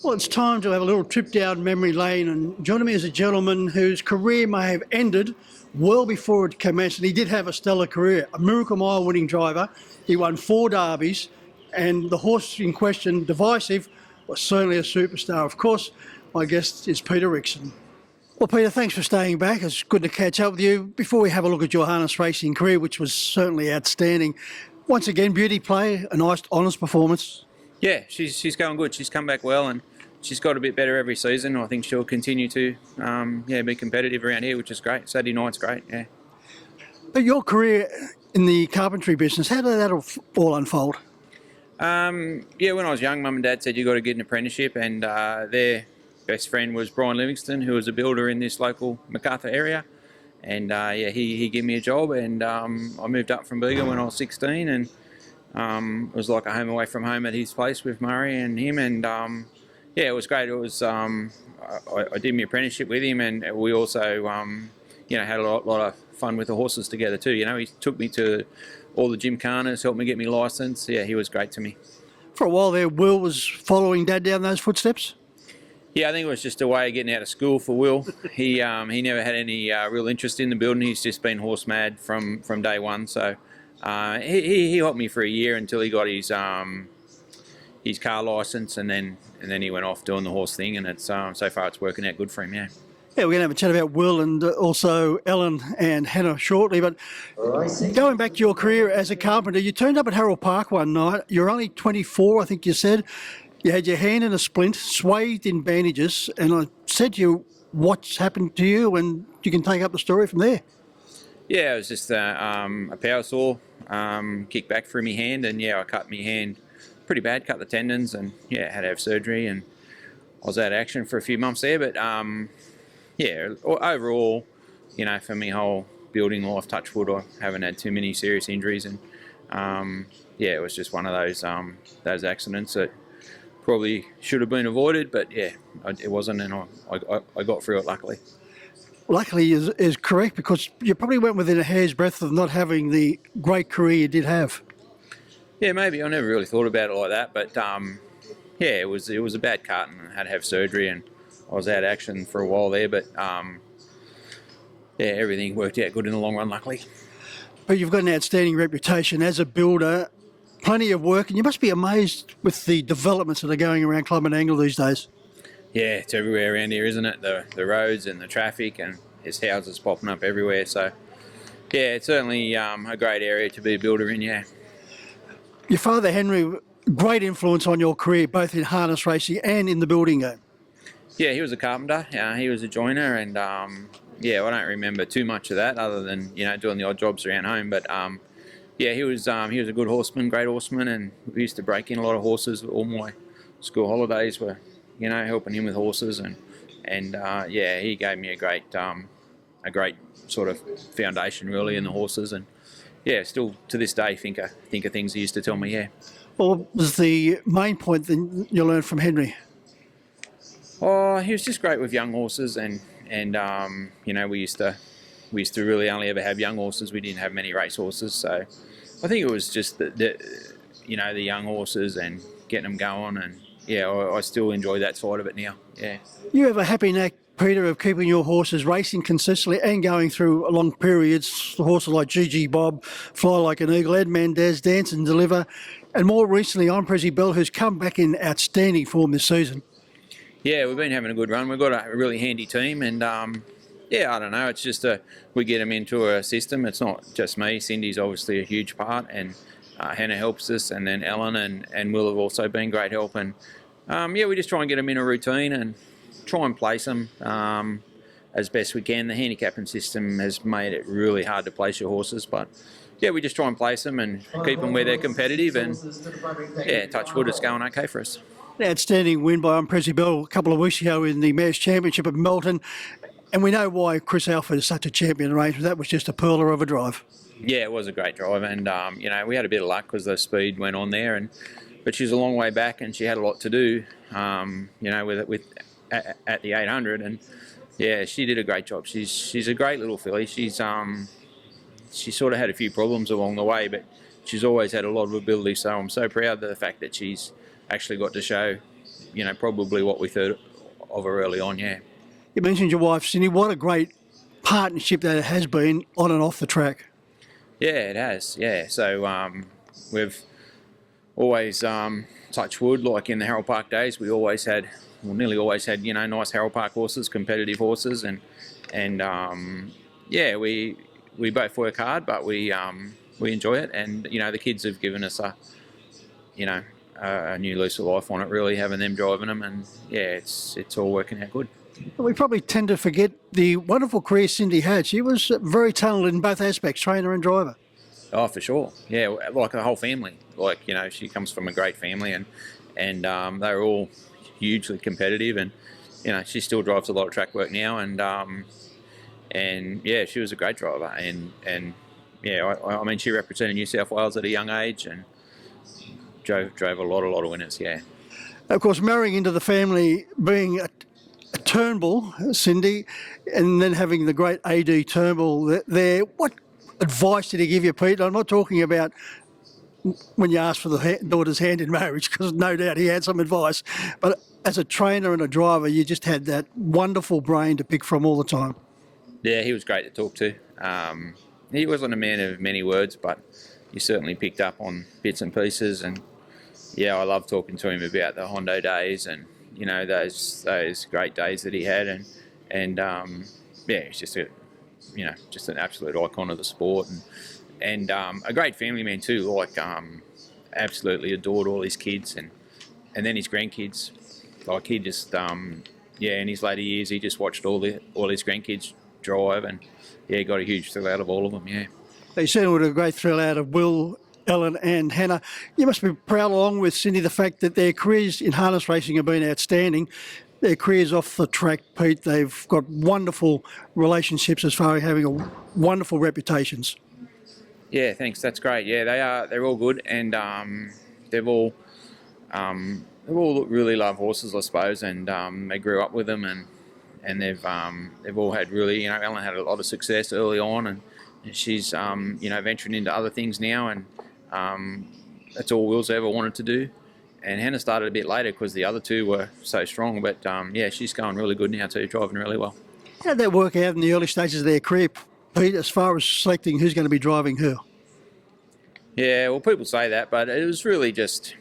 Well, it's time to have a little trip down memory lane, and joining me is a gentleman whose career may have ended well before it commenced, and he did have a stellar career. A Miracle Mile winning driver, he won 4 derbies, and the horse in question, Divisive, was certainly a superstar. Of course, my guest is Peter Rixon. Well, Peter, thanks for staying back. It's good to catch up with you. Before we have a look at your harness racing career, which was certainly outstanding, once again, beauty play, a nice, honest performance. Yeah, she's going good. She's come back well, and she's got a bit better every season. I think she'll continue to be competitive around here, which is great. Saturday night's great, yeah. But your career in the carpentry business, how did that all unfold? When I was young, Mum and Dad said you got to get an apprenticeship, and their best friend was Brian Livingston, who was a builder in this local Macarthur area. And he gave me a job, and I moved up from Bega when I was 16, and it was like a home away from home at his place with Murray and him, and it was great. It was I did my apprenticeship with him, and we also had a lot of fun with the horses together too. He took me to all the gymkhanas, helped me get my licence. Yeah, he was great to me. For a while there, Will was following Dad down those footsteps? Yeah, I think it was just a way of getting out of school for Will. He never had any real interest in the building. He's just been horse mad from day one. So he helped me for a year until he got his car licence, and then he went off doing the horse thing. And it's so far it's working out good for him. Yeah. Yeah, we're going to have a chat about Will and also Ellen and Hannah shortly. But going back to your career as a carpenter, you turned up at Harold Park one night. You're only 24, I think you said. You had your hand in a splint, swathed in bandages, and I said to you, what's happened to you? And you can take up the story from there. Yeah, it was just a power saw kicked back through my hand, and I cut my hand pretty bad, cut the tendons, and had to have surgery, and I was out of action for a few months there. But overall, for my whole building life, touch wood, I haven't had too many serious injuries, and it was just one of those accidents that probably should have been avoided, but it wasn't, and I got through it luckily. Luckily is correct, because you probably went within a hair's breadth of not having the great career you did have. Yeah, maybe. I never really thought about it like that, but it was a bad cut, and I had to have surgery, and I was out of action for a while there, but everything worked out good in the long run, luckily. But you've got an outstanding reputation as a builder, plenty of work, and you must be amazed with the developments that are going around Club and Angle these days. Yeah, it's everywhere around here, isn't it? The roads and the traffic, and there's houses popping up everywhere. So, it's certainly a great area to be a builder in, yeah. Your father, Henry, great influence on your career, both in harness racing and in the building game. Yeah, he was a carpenter. He was a joiner, and I don't remember too much of that other than doing the odd jobs around home. But he was a good horseman, great horseman, and we used to break in a lot of horses. All my school holidays were helping him with horses, and he gave me a great sort of foundation really in the horses, and still to this day think of things he used to tell me. Yeah. Well, what was the main point that you learned from Henry? Oh, he was just great with young horses, and we used to really only ever have young horses. We didn't have many race horses, so I think it was just the young horses and getting them going, and I still enjoy that side of it now. Yeah. You have a happy knack, Peter, of keeping your horses racing consistently and going through long periods. Horses like GG Bob, Fly Like an Eagle, Ed Mendez, Dance and Deliver, and more recently I'm Prezi Bell, who's come back in outstanding form this season. Yeah, we've been having a good run. We've got a really handy team, and I don't know. It's just we get them into a system. It's not just me. Cindy's obviously a huge part, and Hannah helps us, and then Ellen and Will have also been great help. And we just try and get them in a routine and try and place them as best we can. The handicapping system has made it really hard to place your horses, but we just try and place them and keep them where they're competitive. And touch wood, it's going okay for us. An outstanding win by Prezi Bell a couple of weeks ago in the Mayor's Championship at Melton. And we know why Chris Alford is such a champion arrangement. That was just a pearler of a drive. Yeah, it was a great drive, and we had a bit of luck because the speed went on there, but she's a long way back, and she had a lot to do, with at the 800, and she did a great job. She's a great little filly. She sort of had a few problems along the way, but she's always had a lot of ability. So I'm so proud of the fact that she's actually got to show probably what we thought of her early on. Yeah. You mentioned your wife, Cindy. What a great partnership that it has been on and off the track. Yeah, it has. Yeah. So we've always touched wood, like in the Harold Park days, we always had, well, nearly always had, nice Harold Park horses, competitive horses, and yeah, we both work hard, but we enjoy it, and the kids have given us a new lease of life on it, really, having them driving them, and yeah, it's all working out good. We probably tend to forget the wonderful career Cindy had. She was very talented in both aspects, trainer and driver. Oh, for sure. Yeah, like the whole family. Like, she comes from a great family, and they're all hugely competitive, and she still drives a lot of track work now, and yeah, she was a great driver, and yeah, I mean, she represented New South Wales at a young age, and drove a lot of winners. Yeah. Of course, marrying into the family, being a Turnbull, Cindy, and then having the great AD Turnbull there, what advice did he give you, Pete? I'm not talking about when you asked for the daughter's hand in marriage, because no doubt he had some advice, but as a trainer and a driver, you just had that wonderful brain to pick from all the time. Yeah, he was great to talk to. He wasn't a man of many words, but you certainly picked up on bits and pieces, and yeah, I love talking to him about the Hondo days, and those great days that he had, and yeah, he's just just an absolute icon of the sport, and a great family man too. Like, absolutely adored all his kids, and then his grandkids. Like, he just in his later years, he just watched all his grandkids drive, and yeah, got a huge thrill out of all of them. Yeah. They certainly would have a great thrill out of Will, Ellen and Hannah. You must be proud, along with Cindy, the fact that their careers in harness racing have been outstanding. Their careers off the track, Pete, they've got wonderful relationships as far as having wonderful reputations. Yeah, thanks. That's great. Yeah, they are. They're all good, and they've all really love horses, I suppose, and they grew up with them, and they've all had really, Ellen had a lot of success early on, and she's venturing into other things now, and that's all Will's ever wanted to do. And Hannah started a bit later because the other two were so strong, but yeah, she's going really good now too, driving really well. How did that work out in the early stages of their career, Pete, as far as selecting who's going to be driving her? Yeah, well, people say that, but it was really just,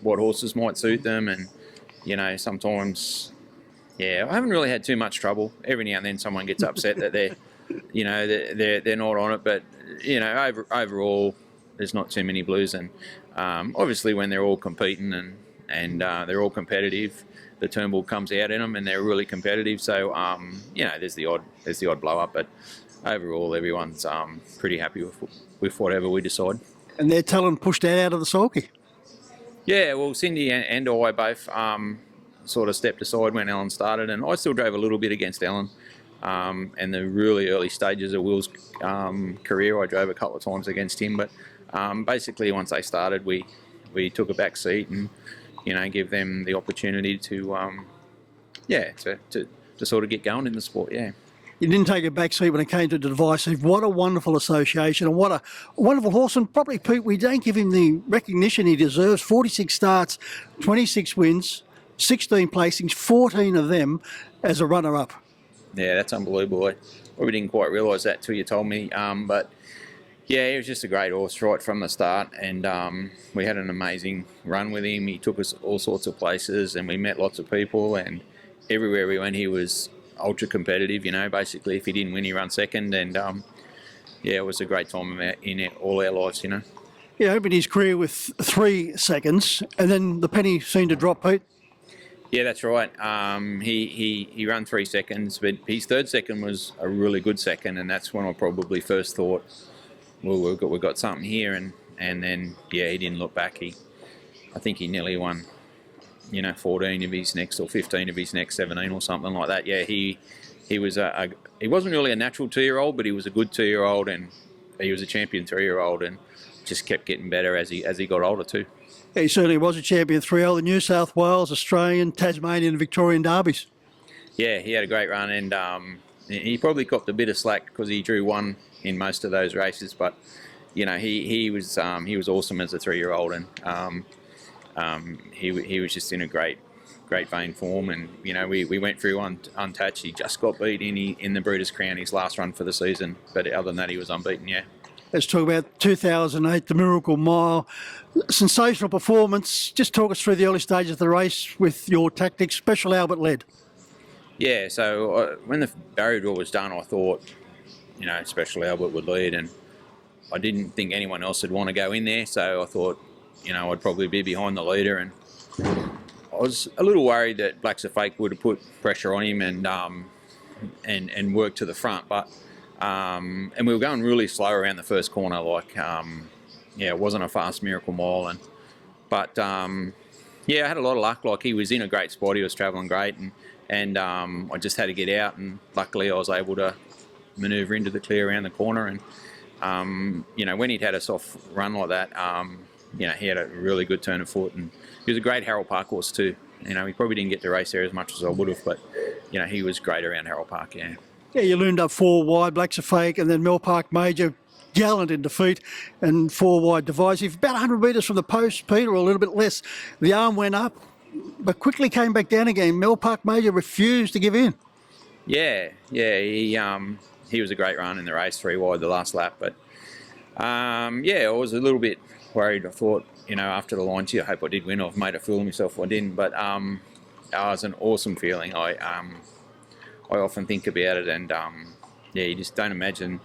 what horses might suit them, and, sometimes, yeah, I haven't really had too much trouble. Every now and then someone gets upset that they're not on it, but, overall, there's not too many blues, and obviously when they're all competing and they're all competitive, the Turnbull comes out in them, and they're really competitive. So there's the odd blow up, but overall everyone's pretty happy with whatever we decide. And their talent pushed that out of the sulky. Yeah, well, Cindy and I both sort of stepped aside when Ellen started, and I still drove a little bit against Ellen. And the really early stages of Will's career, I drove a couple of times against him, but basically once they started, we took a back seat and give them the opportunity to sort of get going in the sport. Yeah. You didn't take a back seat when it came to Divisive. What a wonderful association, and what a wonderful horse. And probably, Pete, we don't give him the recognition he deserves. 46 starts, 26 wins, 16 placings, 14 of them as a runner-up. Yeah, that's unbelievable. I probably didn't quite realise that till you told me. But yeah, he was just a great horse right from the start, and we had an amazing run with him. He took us all sorts of places, and we met lots of people, and everywhere we went, he was ultra competitive. Basically, if he didn't win, he ran second, and it was a great time in all our lives. He opened his career with 3 seconds, and then the penny seemed to drop, Pete. Yeah, that's right. He ran 3 seconds, but his third second was a really good second, and that's when I probably first thought, well, we've got something here, and then he didn't look back. I think he nearly won, 14 of his next, or 15 of his next 17 or something like that. Yeah, he was he wasn't really a natural 2-year-old, but he was a good 2-year-old, and he was a champion 3-year-old, and just kept getting better as he got older too. Yeah, he certainly was a champion 3-year-old, the New South Wales, Australian, Tasmanian and Victorian derbies. Yeah, he had a great run, and he probably copped a bit of slack because he drew 1 in most of those races, but he was awesome as a 3-year-old, and he was just in a great vein form, and we went through untouched. He just got beat in the Breeders' Crown his last run for the season, but other than that he was unbeaten. Yeah. Let's talk about 2008, the Miracle Mile. Sensational performance. Just talk us through the early stages of the race with your tactics. Special Albert led. Yeah, so when the barrier draw was done, I thought, Special Albert would lead, and I didn't think anyone else would want to go in there, so I thought, I'd probably be behind the leader, and I was a little worried that Black's a Fake would have put pressure on him and worked to the front, but and we were going really slow around the first corner, it wasn't a fast Miracle Mile, but I had a lot of luck. Like, he was in a great spot, he was travelling great, and I just had to get out, and luckily I was able to manoeuvre into the clear around the corner, and when he'd had a soft run like that, he had a really good turn of foot, and he was a great Harold Park horse too. He probably didn't get to race there as much as I would have, but he was great around Harold Park. Yeah, you loomed up 4 wide, Black's a Fake, and then Mel Park Major, gallant in defeat, and 4 wide Divisive. About 100 metres from the post, Peter, or a little bit less. The arm went up, but quickly came back down again. Mel Park Major refused to give in. Yeah, he was a great run in the race, 3 wide the last lap, but I was a little bit worried. I thought, after the line, I hope I did win. I've made a fool of myself if I didn't, but it was an awesome feeling. I often think about it, and you just don't imagine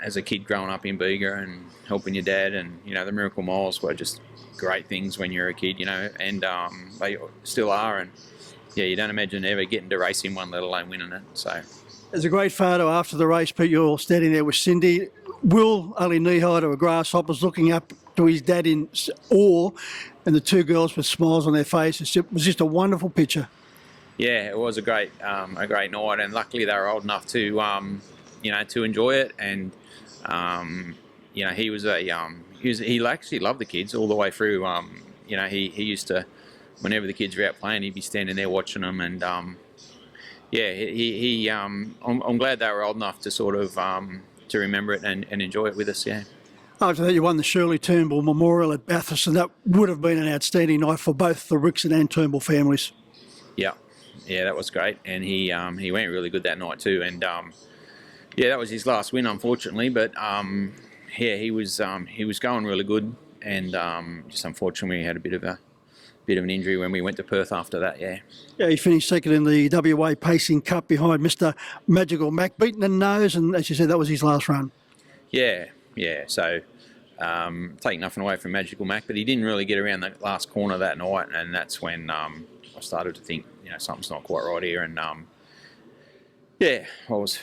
as a kid growing up in Bega and helping your dad, and the Miracle Miles were just great things when you're a kid, and they still are, and you don't imagine ever getting to race in one, let alone winning it. So there's a great photo after the race, Pete. You're standing there with Cindy. Will, only knee-high to a grasshopper, looking up to his dad in awe, and the 2 girls with smiles on their faces. It was just a wonderful picture. Yeah, it was a great night, and luckily they were old enough to to enjoy it. And he actually loved the kids all the way through. He used to, whenever the kids were out playing, he'd be standing there watching them, and I'm glad they were old enough to sort of to remember it and enjoy it with us. Yeah. After that, you won the Shirley Turnbull Memorial at Bathurst, and that would have been an outstanding night for both the Rixon and Turnbull families. Yeah, that was great, and he went really good that night too. And that was his last win, unfortunately. But he was going really good, and just unfortunately he had a bit of an injury when we went to Perth after that. Yeah, he finished second in the WA Pacing Cup behind Mr. Magical Mac, beaten the nose, and as you said, that was his last run. Yeah. So take nothing away from Magical Mac, but he didn't really get around the last corner that night, and that's when I started to think, something's not quite right here, and I was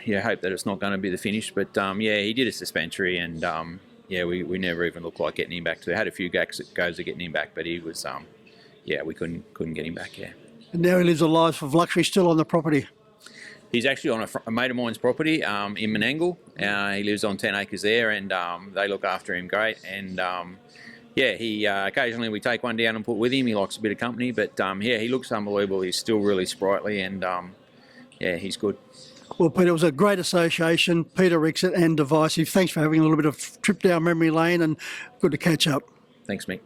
hope that it's not going to be the finish, but he did a suspensory, and we never even looked like getting him back. They had a few goes of getting him back, but he was we couldn't get him back. And now he lives a life of luxury still on the property. He's actually on a mate of mine's property in Menangle. He lives on 10 acres there, and they look after him great. And he occasionally we take one down and put with him. He likes a bit of company, but he looks unbelievable. He's still really sprightly, and he's good. Well, Peter, it was a great association, Peter Rixon and Divisive. Thanks for having a little bit of trip down memory lane, and good to catch up. Thanks, Mick.